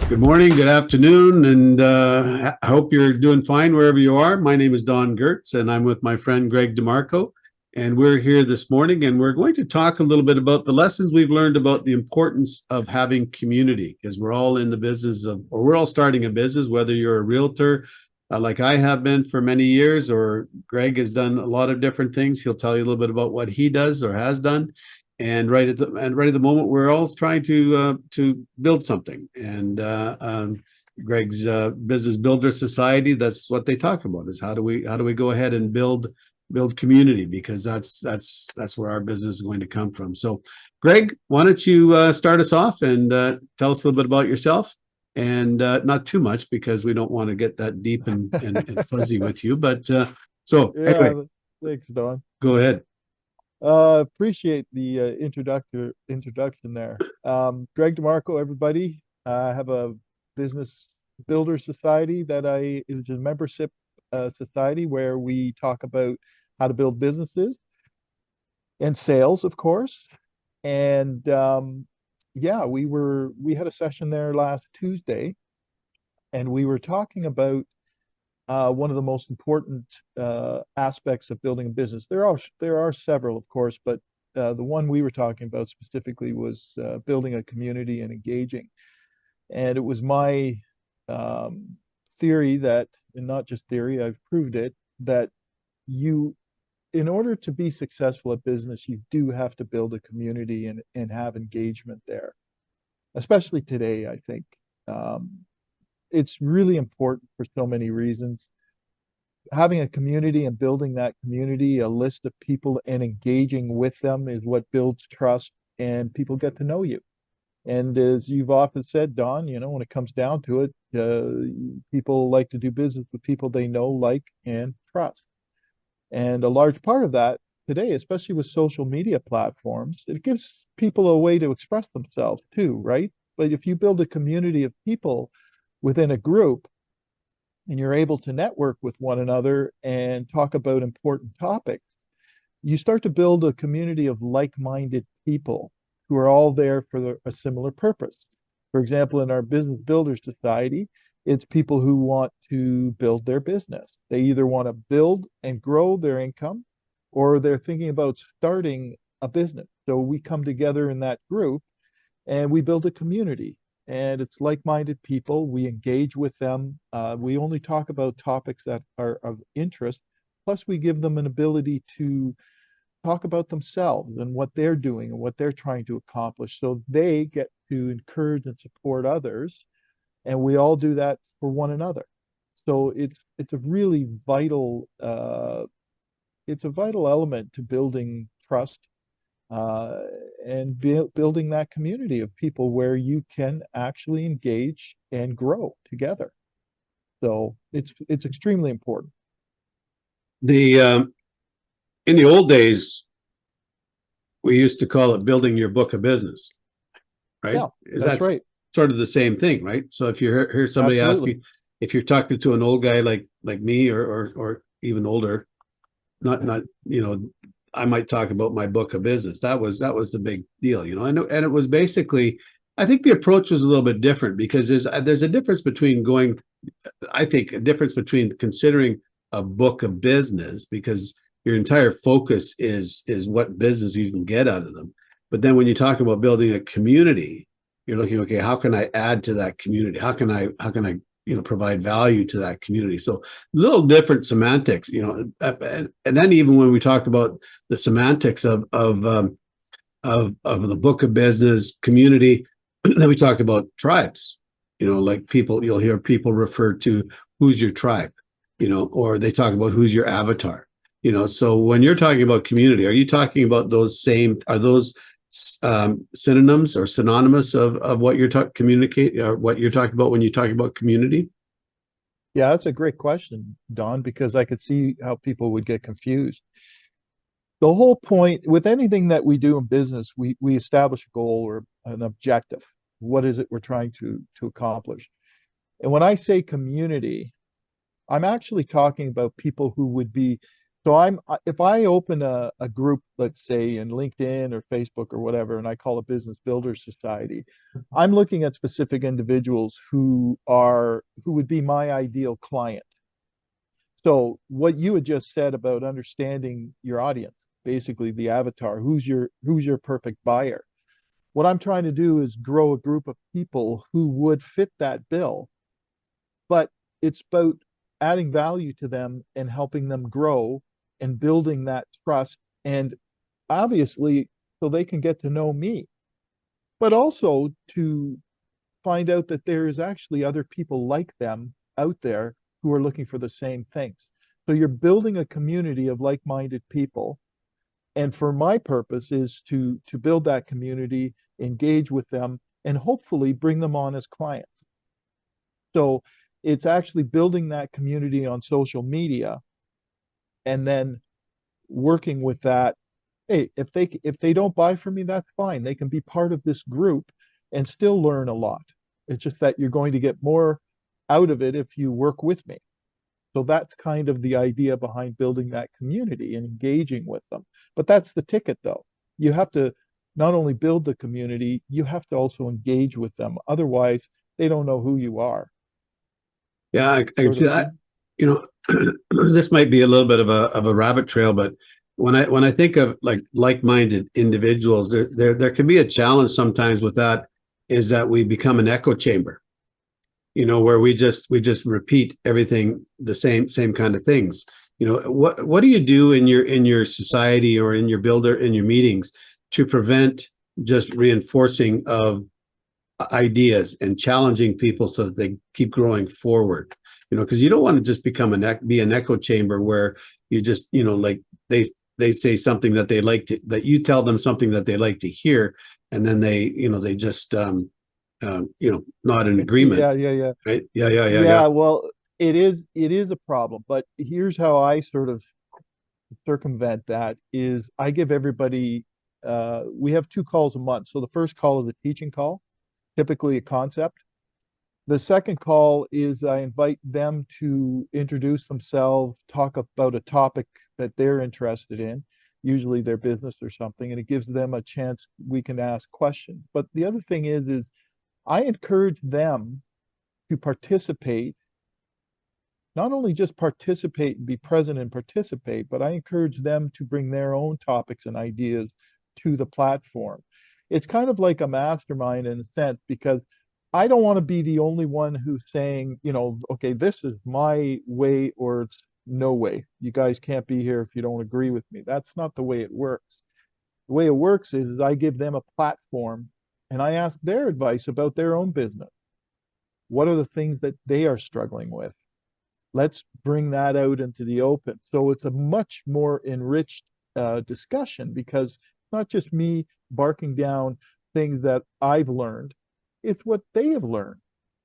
Good morning, good afternoon, and I hope you're doing fine wherever you are. My name is Don Gertz, and I'm with my friend Greg DeMarco, and we're here this morning, and we're going to talk a little bit about the lessons we've learned about the importance of having community, because we're all in the business of, or we're all starting a business, whether you're a realtor, like I have been for many years, or Greg has done a lot of different things. He'll tell you a little bit about what he does or has done. And right at the moment, we're all trying to build something. And Greg's Business Builder Society, that's what they talk about, is how do we go ahead and build community, because that's where our business is going to come from. So Greg, why don't you start us off and tell us a little bit about yourself, and not too much, because we don't want to get that deep and fuzzy with you, but so anyway, Yeah, thanks, Don. go ahead. Appreciate the introduction there. Greg DeMarco, everybody. I have a business builder society that is a membership society where we talk about how to build businesses and sales, of course. And yeah, we had a session there last Tuesday, and we were talking about one of the most important aspects of building a business. There are several, of course, but the one we were talking about specifically was building a community and engaging. And it was my um, theory that, and not just theory, I've proved it, that you, in order to be successful at business, you do have to build a community and have engagement there, especially today, I think. Um, it's really important for so many reasons. Having a community and building that community, a list of people and engaging with them is what builds trust, and people get to know you. And as you've often said, Don, when it comes down to it, people like to do business with people they know, like, and trust. And a large part of that today, especially with social media platforms, it gives people a way to express themselves too, right? But if you build a community of people within a group, and you're able to network with one another and talk about important topics, you start to build a community of like-minded people who are all there for a similar purpose. For example, in our Business Builders Society, it's people who want to build their business. They either want to build and grow their income, or they're thinking about starting a business. So we come together in that group and we build a community, and it's like-minded people. We engage with them. We only talk about topics that are of interest. Plus, we give them an ability to talk about themselves and what they're doing and what they're trying to accomplish. So they get to encourage and support others, and we all do that for one another. So it's a really vital it's a vital element to building trust, uh, and building that community of people where you can actually engage and grow together. So it's extremely important. The In the old days, we used to call it building your book of business, right? Yeah, Is that's that right. sort of the same thing, right? So if you hear somebody Absolutely. asking, if you're talking to an old guy like me, or even older, not I might talk about my book of business. That was the big deal, and it was basically, I think the approach was a little bit different, because there's a difference between going, I think, a difference between considering a book of business, because your entire focus is what business you can get out of them. But then when you talk about building a community, you're looking, okay, how can I add to that community? How can I provide value to that community? So little different semantics, and then even when we talk about the semantics of the book of business community, then we talk about tribes. Like people, you'll hear people refer to who's your tribe, or they talk about who's your avatar. So when you're talking about community, are you talking about are those synonyms or synonymous of what you're communicate, or what you're talking about when you talk about community? Yeah, that's a great question, Don, because I could see how people would get confused. The whole point with anything that we do in business, we establish a goal or an objective. What is it we're trying to accomplish? And when I say community, I'm actually talking about people who would be So if I open a group, let's say in LinkedIn or Facebook or whatever, and I call it Business Builders Society, I'm looking at specific individuals who would be my ideal client. So what you had just said about understanding your audience, basically the avatar, who's your perfect buyer. What I'm trying to do is grow a group of people who would fit that bill, but it's about adding value to them and helping them grow and building that trust, and obviously so they can get to know me, but also to find out that there is actually other people like them out there who are looking for the same things. So you're building a community of like-minded people. And for my purpose is to build that community, engage with them, and hopefully bring them on as clients. So it's actually building that community on social media and then working with that. Hey, if they don't buy from me, that's fine. They can be part of this group and still learn a lot. It's just that you're going to get more out of it if you work with me. So that's kind of the idea behind building that community and engaging with them. But that's the ticket, though. You have to not only build the community, you have to also engage with them. Otherwise, they don't know who you are. Yeah, I can Sort see of. that. You know, this might be a little bit of a rabbit trail, but when I think of like-minded individuals, there can be a challenge sometimes with that, is that we become an echo chamber, you know, where we just repeat everything, the same kind of things. You know, what do you do in your society or in your meetings to prevent just reinforcing of ideas and challenging people so that they keep growing forward? You know, because you don't want to just be an echo chamber where you just, you know, like they say something that they like to, that you tell them something that they like to hear, and then they just not in agreement. Yeah. Right. Yeah. Yeah, well, it is a problem, but here's how I sort of circumvent that is I give everybody we have 2 calls a month. So the first call is a teaching call, typically a concept. The second call is I invite them to introduce themselves, talk about a topic that they're interested in, usually their business or something, and it gives them a chance we can ask questions. But the other thing is I encourage them to participate, not only just participate and be present and participate, but I encourage them to bring their own topics and ideas to the platform. It's kind of like a mastermind in a sense, because I don't want to be the only one who's saying, okay, this is my way or it's no way. You guys can't be here if you don't agree with me. That's not the way it works. The way it works is I give them a platform and I ask their advice about their own business. What are the things that they are struggling with? Let's bring that out into the open. So it's a much more enriched discussion, because it's not just me barking down things that I've learned, it's what they have learned.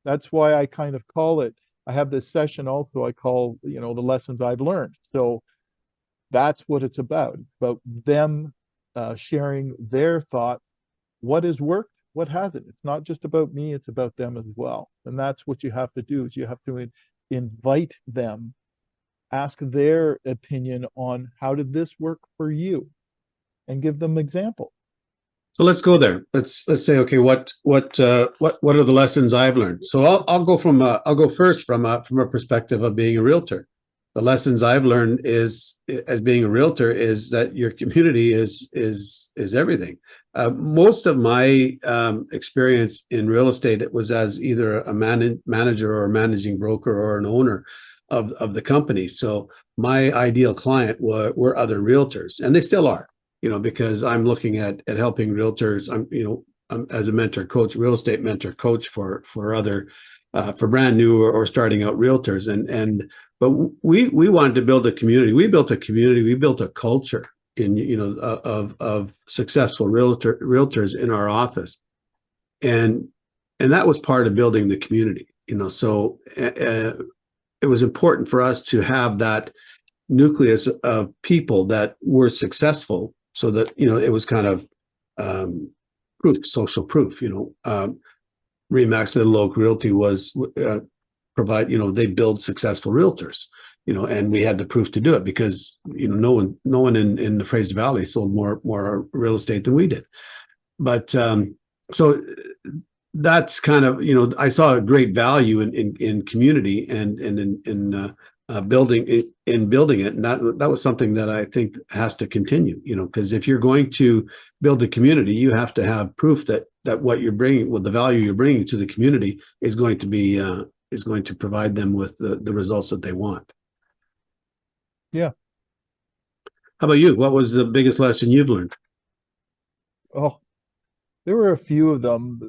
That's why I kind of call it, I have this session also I call, the lessons I've learned. So that's what it's about them sharing their thoughts, what has worked, what hasn't. It's not just about me, it's about them as well. And that's what you have to do, is you have to invite them, ask their opinion on how did this work for you, and give them examples. So let's go there. Let's say, okay, what are the lessons I've learned? So I'll go first from a perspective of being a realtor. The lessons I've learned is, as being a realtor, is that your community is everything. Most of my experience in real estate, it was as either a manager or a managing broker or an owner of the company. So my ideal client were other realtors, and they still are. Because I'm looking at helping realtors. I'm as a mentor coach, real estate mentor coach for other for brand new or starting out realtors. But we wanted to build a community. We built a community. We built a culture of successful realtors in our office, and that was part of building the community. So it was important for us to have that nucleus of people that were successful, so that it was kind of proof, social proof. Remax Little Oak Realty was provide, they build successful realtors, and we had the proof to do it because, no one in the Fraser Valley sold more real estate than we did. But so that's kind of, I saw a great value in community and in building it, and that was something that I think has to continue, because if you're going to build a community, you have to have proof that what you're bringing, with the value you're bringing to the community, is going to provide them with the results that they want. Yeah. How about you? What was the biggest lesson you've learned? Oh, there were a few of them.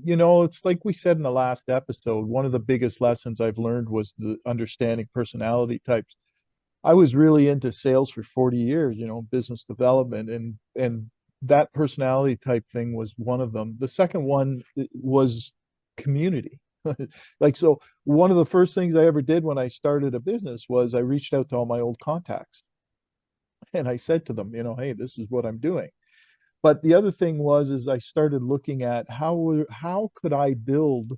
It's like we said in the last episode, one of the biggest lessons I've learned was the understanding personality types. I was really into sales for 40 years, business development, and that personality type thing was one of them. The second one was community. Like, so one of the first things I ever did when I started a business was I reached out to all my old contacts and I said to them, hey, this is what I'm doing. But the other thing was, is I started looking at how could I build,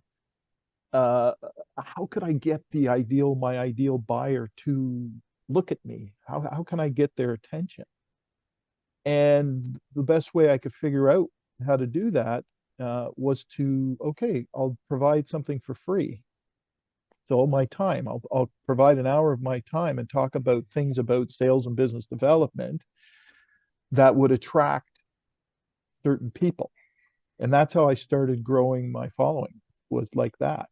uh, how could I get my ideal buyer to look at me? How can I get their attention? And the best way I could figure out how to do that was to, okay, I'll provide something for free. So my time, I'll provide an hour of my time and talk about things about sales and business development that would attract certain people. And that's how I started growing my following, was like that.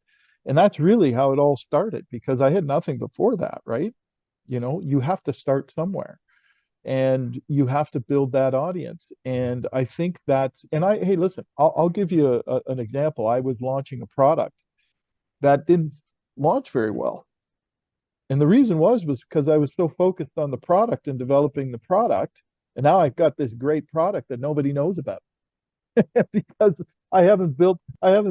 And that's really how it all started, because I had nothing before that, right? You have to start somewhere and you have to build that audience. And I think hey, listen, I'll give you an example. I was launching a product that didn't launch very well. And the reason was because I was so focused on the product and developing the product. And now I've got this great product that nobody knows about because I haven't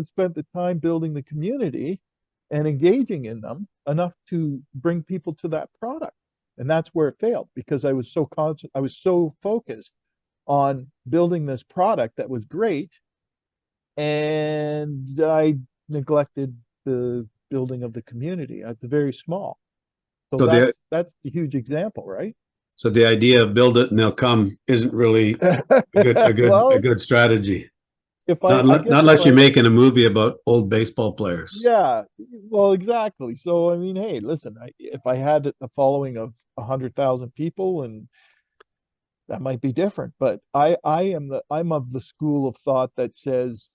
spent the time building the community and engaging in them enough to bring people to that product. And that's where it failed, because I was so conscious, I was so focused on building this product that was great, and I neglected the building of the community at the very small. So So the that's a huge example, right? so the idea of build it and they'll come isn't really a Well, good strategy. if Not I guess if unless you're I making a movie about old baseball players. yeah, well, exactly. So I mean, hey, listen, if I had a following of 100,000 people, and that might be different, but I'm of the school of thought that says,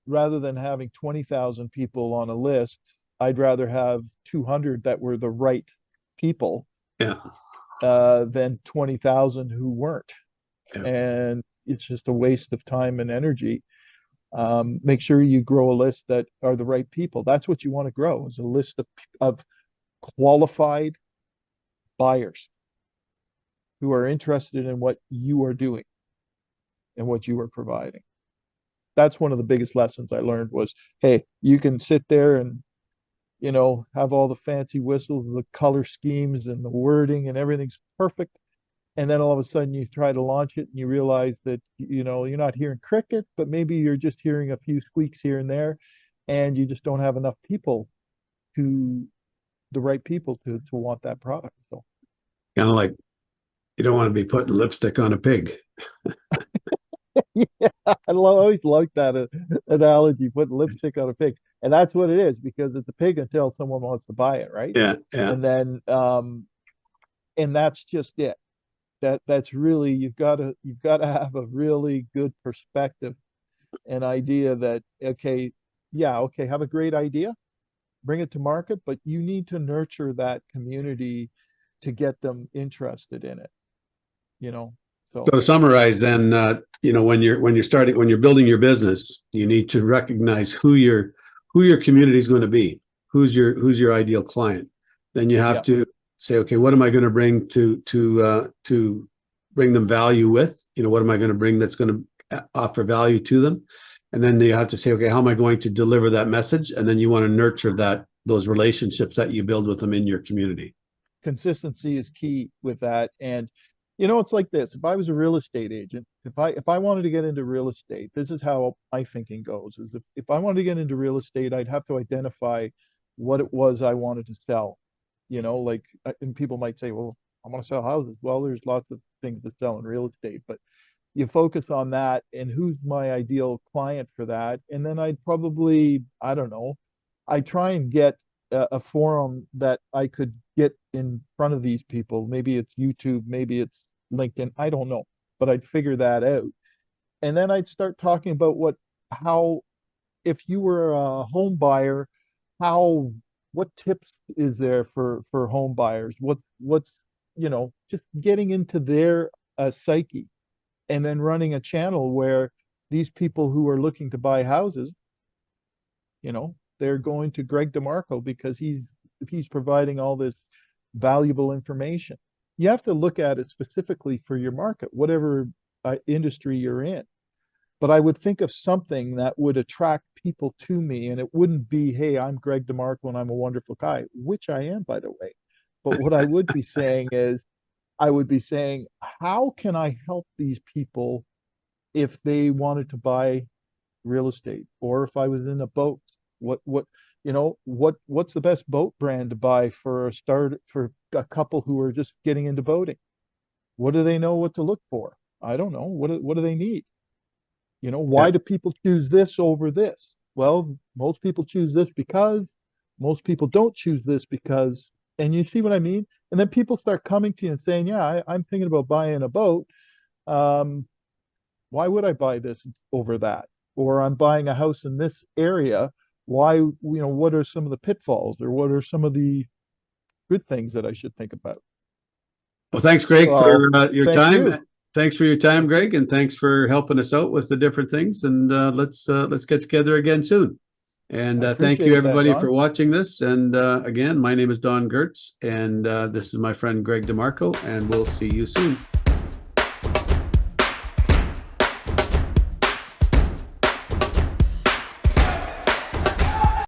rather than having 20,000 people on a list, I'd rather have 200 that were the right people Yeah, than 20,000 who weren't. yeah. And it's just a waste of time and energy. Make sure you grow a list that are the right people. That's what you want to grow, is a list of qualified buyers who are interested in what you are doing and what you are providing. That's one of the biggest lessons I learned was, hey, you can sit there and, have all the fancy whistles, the color schemes and the wording and everything's perfect. And then all of a sudden you try to launch it and you realize that, you're not hearing cricket, but maybe you're just hearing a few squeaks here and there, and you just don't have enough people the right people to want that product. So Kind of like you don't want to be putting lipstick on a pig. yeah, always like that analogy, put lipstick on a pig. And that's what it is, because it's a pig until someone wants to buy it, right? Yeah, yeah. And then and that's just it. That's really, you've got to have a really good perspective and idea that, okay, yeah, okay, have a great idea, bring it to market, but you need to nurture that community to get them interested in it, you know. So So to summarize, then, when you're building your business, you need to recognize who your community is going to be, who's your ideal client. Then you have yeah, to say, okay, what am I going to bring to bring them value with? What am I going to bring that's going to offer value to them? And then you have to say, okay, how am I going to deliver that message? And then you want to nurture those relationships that you build with them in your community. consistency is key with that. And it's like this. If I was a real estate agent, if I wanted to get into real estate, this is how my thinking goes, is if I wanted to get into real estate, I'd have to identify what it was I wanted to sell. like, and people might say, well, I want to sell houses. Well, there's lots of things to sell in real estate, but you focus on that and who's my ideal client for that. And then I'd probably, I don't know, I try and get a forum that I could get in front of these people. Maybe it's YouTube, maybe it's LinkedIn, I don't know, but I'd figure that out. And then I'd start talking about how, if you were a home buyer, how, what tips is there for home buyers? What's, just getting into their psyche, and then running a channel where these people who are looking to buy houses, they're going to Greg DeMarco because he's providing all this valuable information. You have to look at it specifically for your market, whatever industry you're in. But I would think of something that would attract people to me, and it wouldn't be, hey, I'm Greg DeMarco and I'm a wonderful guy, which I am, by the way. But what I would be saying is, I would be saying, how can I help these people if they wanted to buy real estate, or if I was in a boat? What's the best boat brand to buy for a couple who are just getting into boating? What do they know what to look for? I don't know. What do they need? Why Yeah. do people choose this over this? Well, most people choose this because, most people don't choose this because, and you see what I mean? And then people start coming to you and saying, yeah, I'm thinking about buying a boat. Um, why would I buy this over that? Or I'm buying a house in this area. Why, what are some of the pitfalls, or what are some of the good things that I should think about? Well, thanks, Greg, Well, for your thank time. you. Thanks for your time, Greg, and thanks for helping us out with the different things. And let's get together again soon. And I thank you, appreciate that, everybody, Don. for watching this. And again, my name is Don Gertz, and this is my friend Greg DeMarco, and we'll see you soon.